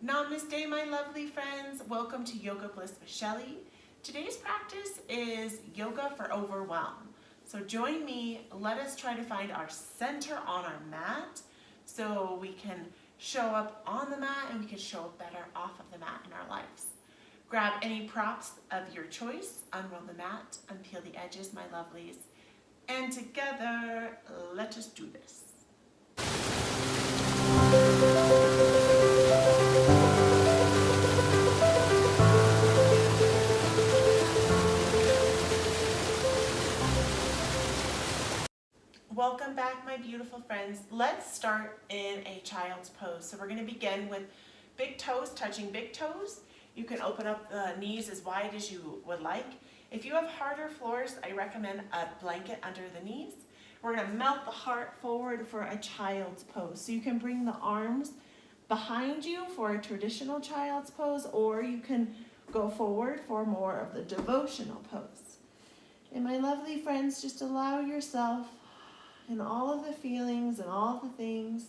Namaste, my lovely friends. Welcome to Yoga Bliss with Shelly. Today's practice is yoga for overwhelm. So join me, let us try to find our center on our mat so we can show up on the mat and we can show up better off of the mat in our lives. Grab any props of your choice, unroll the mat, unpeel the edges, my lovelies, and together, let us do this. Welcome back, my beautiful friends. Let's start in a child's pose. So we're going to begin with big toes touching big toes. You can open up the knees as wide as you would like. If you have harder floors, I recommend a blanket under the knees. We're going to melt the heart forward for a child's pose. So you can bring the arms behind you for a traditional child's pose, or you can go forward for more of the devotional pose. And my lovely friends, just allow yourself and all of the feelings and all the things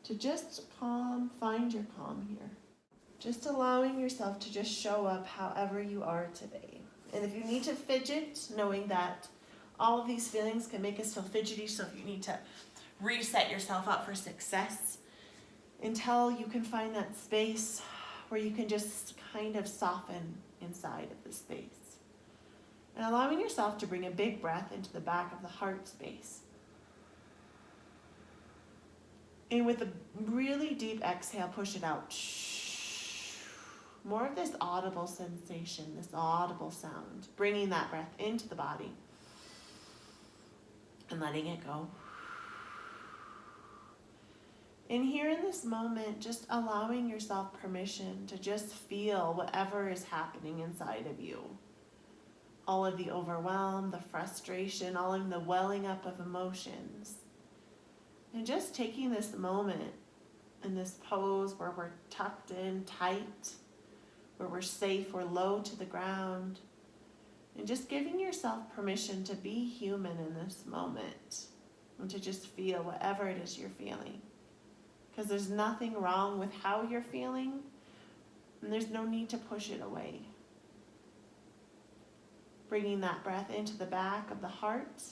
to just find your calm here. Just allowing yourself to just show up however you are today. And if you need to fidget, knowing that all of these feelings can make us feel fidgety, so if you need to reset yourself up for success until you can find that space where you can just kind of soften inside of the space. And allowing yourself to bring a big breath into the back of the heart space. And with a really deep exhale, push it out. More of this audible sensation, this audible sound. Bringing that breath into the body and letting it go. And here in this moment, just allowing yourself permission to just feel whatever is happening inside of you. All of the overwhelm, the frustration, all of the welling up of emotions. And just taking this moment in this pose where we're tucked in tight, where we're safe, we're low to the ground, and just giving yourself permission to be human in this moment and to just feel whatever it is you're feeling. Because there's nothing wrong with how you're feeling, and there's no need to push it away. Bringing that breath into the back of the heart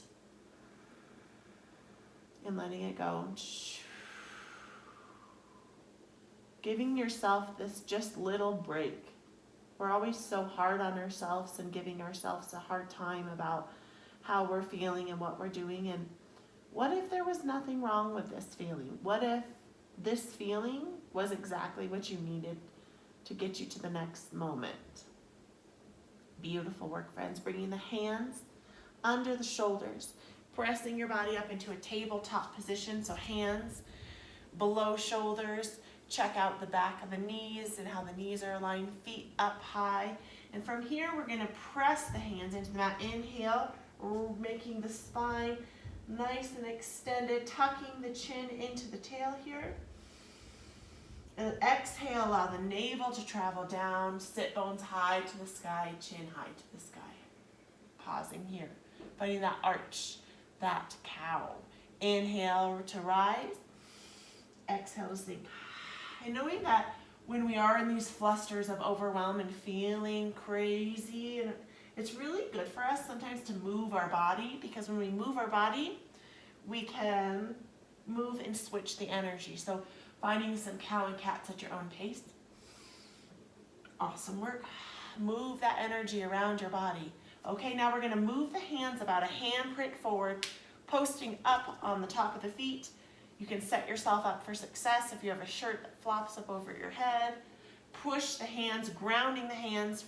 and letting it go. Giving yourself this just little break. We're always so hard on ourselves and giving ourselves a hard time about how we're feeling and what we're doing. And what if there was nothing wrong with this feeling? What if this feeling was exactly what you needed to get you to the next moment? Beautiful work, friends. Bringing the hands under the shoulders. Pressing your body up into a tabletop position, so hands below shoulders. Check out the back of the knees and how the knees are aligned, feet up high. And from here, we're going to press the hands into the mat. Inhale, making the spine nice and extended, tucking the chin into the tail here. And exhale, allow the navel to travel down, sit bones high to the sky, chin high to the sky. Pausing here, finding that arch. That cow. Inhale to rise. Exhale to sink. And knowing that when we are in these flusters of overwhelm and feeling crazy, and it's really good for us sometimes to move our body, because when we move our body, we can move and switch the energy. So finding some cow and cats at your own pace. Awesome work. Move that energy around your body. Okay, now we're going to move the hands about a handprint forward, posting up on the top of the feet. You can set yourself up for success if you have a shirt that flops up over your head. Push the hands, grounding the hands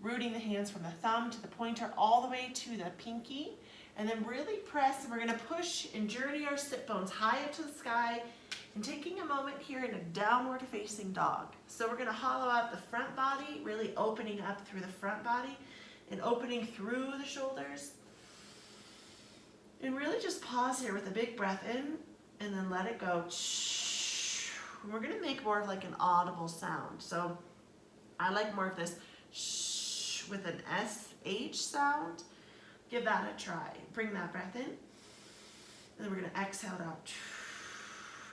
rooting the hands from the thumb to the pointer all the way to the pinky. And then really press, and we're going to push and journey our sit bones high up to the sky, and taking a moment here in a downward facing dog. So we're going to hollow out the front body, really opening up through the front body, and opening through the shoulders. And really just pause here with a big breath in and then let it go. We're going to make more of like an audible sound. So I like more of this with an SH sound. Give that a try. Bring that breath in. And then we're going to exhale it out.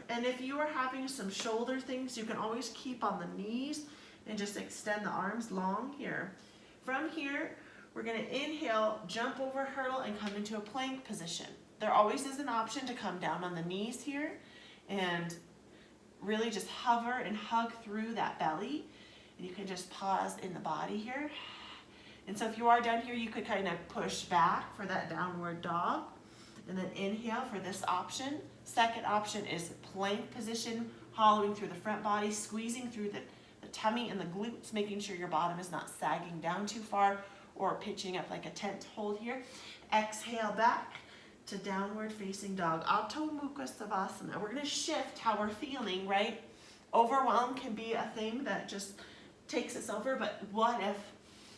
And if you are having some shoulder things, you can always keep on the knees and just extend the arms long here. From here, we're gonna inhale, jump over hurdle, and come into a plank position. There always is an option to come down on the knees here and really just hover and hug through that belly. And you can just pause in the body here. And so if you are down here, you could kind of push back for that downward dog. And then inhale for this option. Second option is plank position, hollowing through the front body, squeezing through the tummy and the glutes, making sure your bottom is not sagging down too far or pitching up like a tent. Hold here. Exhale back to downward facing dog. Adho Mukha Savasana. We're gonna shift how we're feeling, right? Overwhelm can be a thing that just takes us over, but what if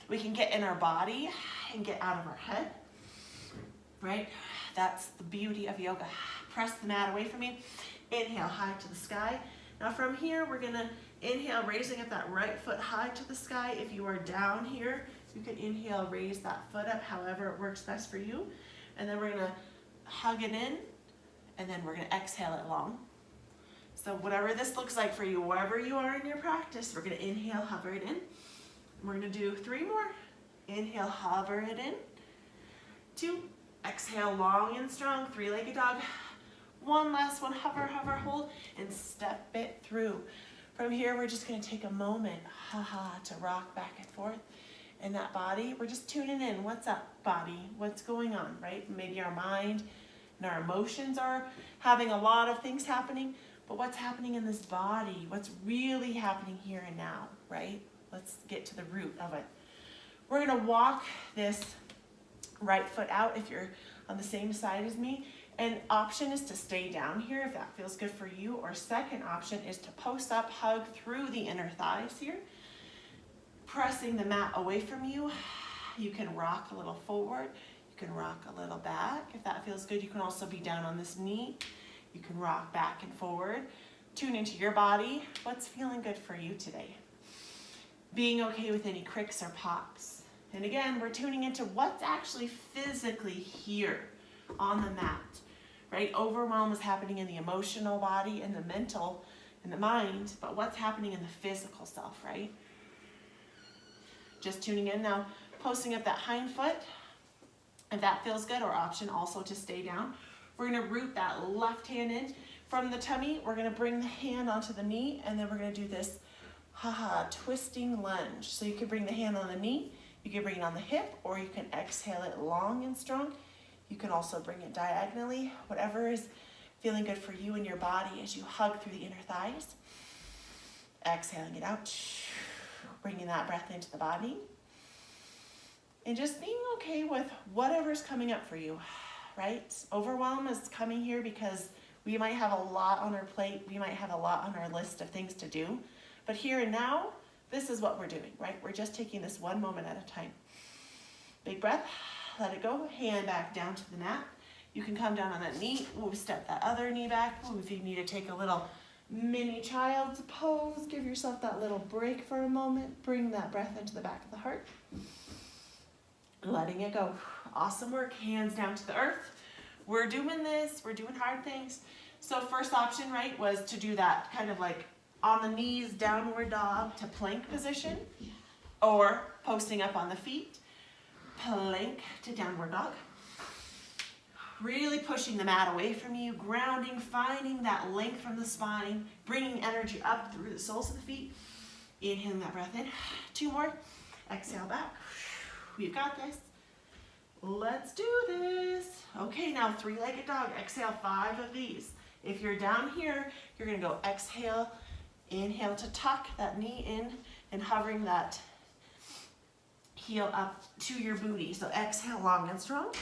we can get in our body and get out of our head, right? That's the beauty of yoga. Press the mat away from you. Inhale, high to the sky. Now from here, we're gonna inhale, raising up that right foot high to the sky. If you are down here, you can inhale, raise that foot up, however it works best for you. And then we're gonna hug it in, and then we're gonna exhale it long. So whatever this looks like for you, wherever you are in your practice, we're gonna inhale, hover it in. We're gonna do 3 more. Inhale, hover it in. 2, exhale, long and strong, 3-legged dog. 1 last one, hover, hover, hold, and step it through. From here, we're just gonna take a moment, to rock back and forth. In that body, we're just tuning in. What's up, body? What's going on, right? Maybe our mind and our emotions are having a lot of things happening, but what's happening in this body? What's really happening here and now, right? Let's get to the root of it. We're gonna walk this right foot out if you're on the same side as me. And option is to stay down here if that feels good for you, or second option is to post up, hug through the inner thighs here. Pressing the mat away from you. You can rock a little forward. You can rock a little back. If that feels good, you can also be down on this knee. You can rock back and forward. Tune into your body. What's feeling good for you today? Being okay with any cricks or pops. And again, we're tuning into what's actually physically here on the mat, right? Overwhelm is happening in the emotional body and the mental and the mind, but what's happening in the physical self, right? Just tuning in now, posting up that hind foot, if that feels good, or option also to stay down. We're gonna root that left hand in from the tummy. We're gonna bring the hand onto the knee, and then we're gonna do this twisting lunge. So you can bring the hand on the knee, you can bring it on the hip, or you can exhale it long and strong. You can also bring it diagonally, whatever is feeling good for you and your body as you hug through the inner thighs. Exhaling it out. Bringing that breath into the body. And just being okay with whatever's coming up for you, right? Overwhelm is coming here because we might have a lot on our plate. We might have a lot on our list of things to do. But here and now, this is what we're doing, right? We're just taking this one moment at a time. Big breath, let it go. Hand back down to the mat. You can come down on that knee. Ooh, step that other knee back. Ooh, if you need to take a little mini child's pose, give yourself that little break for a moment. Bring that breath into the back of the heart. Letting it go. Awesome work. Hands down to the earth. We're doing this. We're doing hard things. So first option, right, was to do that kind of like on the knees, downward dog to plank position, or posting up on the feet, plank to downward dog. Really pushing the mat away from you, grounding, finding that length from the spine, bringing energy up through the soles of the feet. Inhaling that breath in. 2 more. Exhale back. We've got this. Let's do this. Okay, now 3-legged dog. Exhale 5 of these. If you're down here, you're gonna go exhale, inhale to tuck that knee in and hovering that heel up to your booty. So exhale long and strong.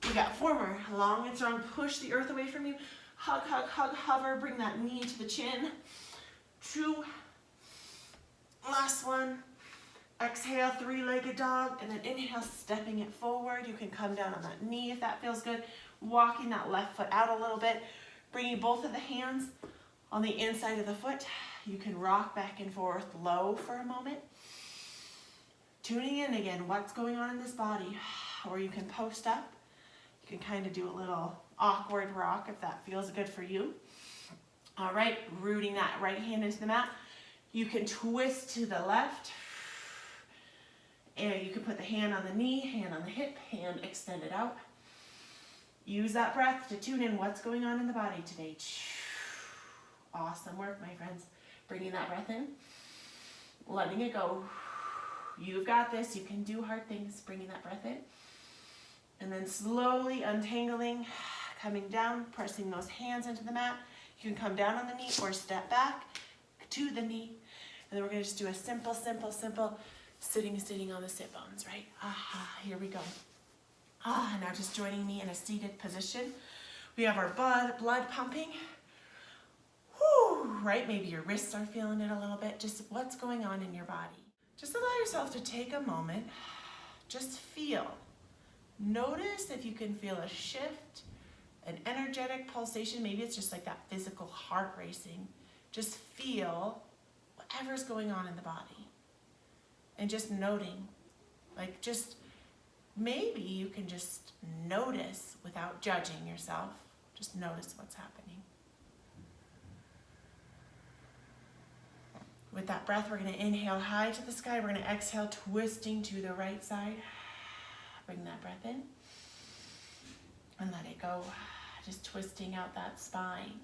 We got 4 more. Long and strong. Push the earth away from you. Hug, hug, hug, hover. Bring that knee to the chin. 2. Last one. Exhale, 3-legged dog. And then inhale, stepping it forward. You can come down on that knee if that feels good. Walking that left foot out a little bit. Bringing both of the hands on the inside of the foot. You can rock back and forth low for a moment. Tuning in again. What's going on in this body? Or you can post up. You can kind of do a little awkward rock if that feels good for you. All right, rooting that right hand into the mat. You can twist to the left. And you can put the hand on the knee, hand on the hip, hand extended out. Use that breath to tune in what's going on in the body today. Awesome work, my friends. Bringing that breath in, letting it go. You've got this. You can do hard things. Bringing that breath in. And then slowly untangling, coming down, pressing those hands into the mat. You can come down on the knee or step back to the knee. And then we're going to just do a simple sitting on the sit bones, right? Here we go. Now just joining me in a seated position. We have our blood pumping. Whew, right? Maybe your wrists are feeling it a little bit. Just what's going on in your body. Just allow yourself to take a moment. Just feel. Notice if you can feel a shift, an energetic pulsation. Maybe it's just like that physical heart racing. Just feel whatever's going on in the body. And just noting, like just maybe you can just notice without judging yourself. Just notice what's happening. With that breath, we're going to inhale high to the sky. We're going to exhale, twisting to the right side. Bring that breath in and let it go. Just twisting out that spine.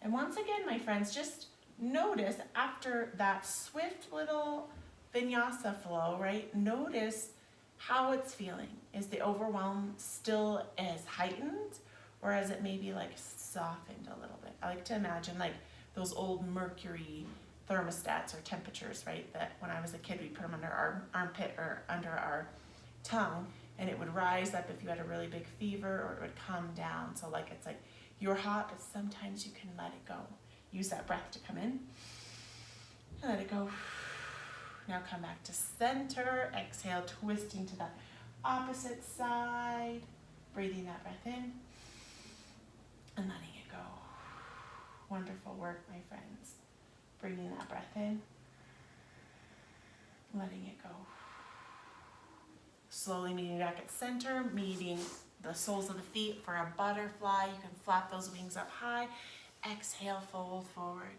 And once again, my friends, just notice after that swift little vinyasa flow, right? Notice how it's feeling. Is the overwhelm still as heightened, or has it maybe like softened a little bit? I like to imagine like those old mercury thermostats or temperatures, right? That when I was a kid, we'd put them under our armpit or under our tongue, and it would rise up if you had a really big fever, or it would come down. So like it's like you're hot, but sometimes you can let it go. Use that breath to come in and let it go. Now come back to center. Exhale, twisting to the opposite side. Breathing that breath in and letting it go. Wonderful work, my friends. Bringing that breath in, letting it go. Slowly meeting back at center, meeting the soles of the feet for a butterfly. You can flap those wings up high. Exhale, fold forward.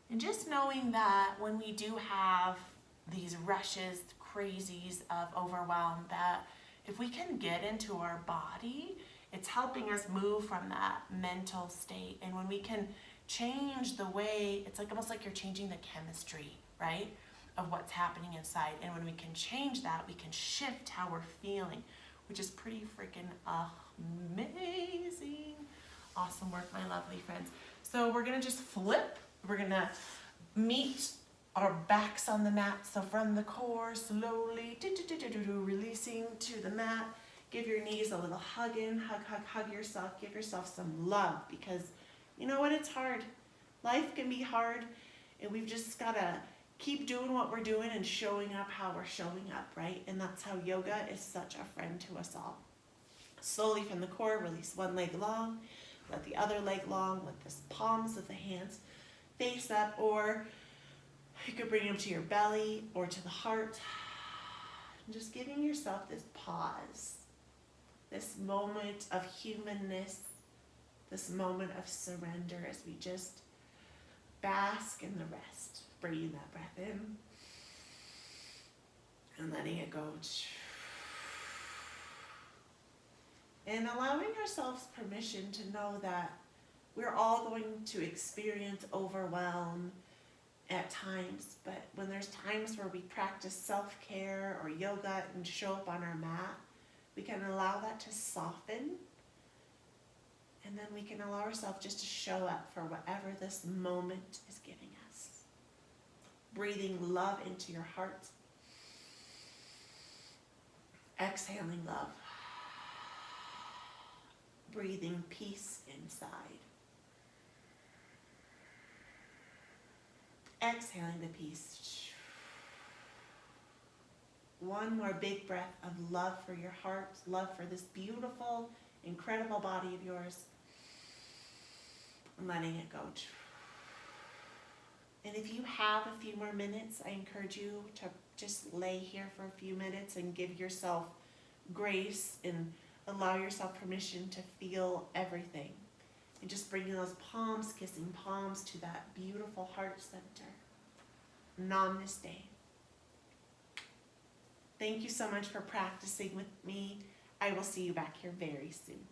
And just knowing that when we do have these rushes, crazies of overwhelm, that if we can get into our body, it's helping us move from that mental state. And when we can change the way, it's like almost like you're changing the chemistry, right, of what's happening inside. And when we can change that, we can shift how we're feeling, which is pretty freaking amazing. Awesome work, my lovely friends. So we're gonna just flip. We're gonna meet our backs on the mat. So from the core, slowly releasing to the mat. Give your knees a little hug in, hug yourself. Give yourself some love, because you know what, it's hard. Life can be hard, and we've just gotta keep doing what we're doing and showing up how we're showing up, right? And that's how yoga is such a friend to us all. Slowly from the core, release one leg long, let the other leg long, let the palms of the hands face up, or you could bring them to your belly or to the heart. And just giving yourself this pause, this moment of humanness, this moment of surrender as we just bask in the rest. Bringing that breath in and letting it go. And allowing ourselves permission to know that we're all going to experience overwhelm at times, but when there's times where we practice self-care or yoga and show up on our mat, we can allow that to soften, and then we can allow ourselves just to show up for whatever this moment is giving us. Breathing love into your heart. Exhaling love. Breathing peace inside. Exhaling the peace. One more big breath of love for your heart, love for this beautiful, incredible body of yours. And letting it go. And if you have a few more minutes, I encourage you to just lay here for a few minutes and give yourself grace and allow yourself permission to feel everything. And just bringing those palms, kissing palms to that beautiful heart center. Namaste. Thank you so much for practicing with me. I will see you back here very soon.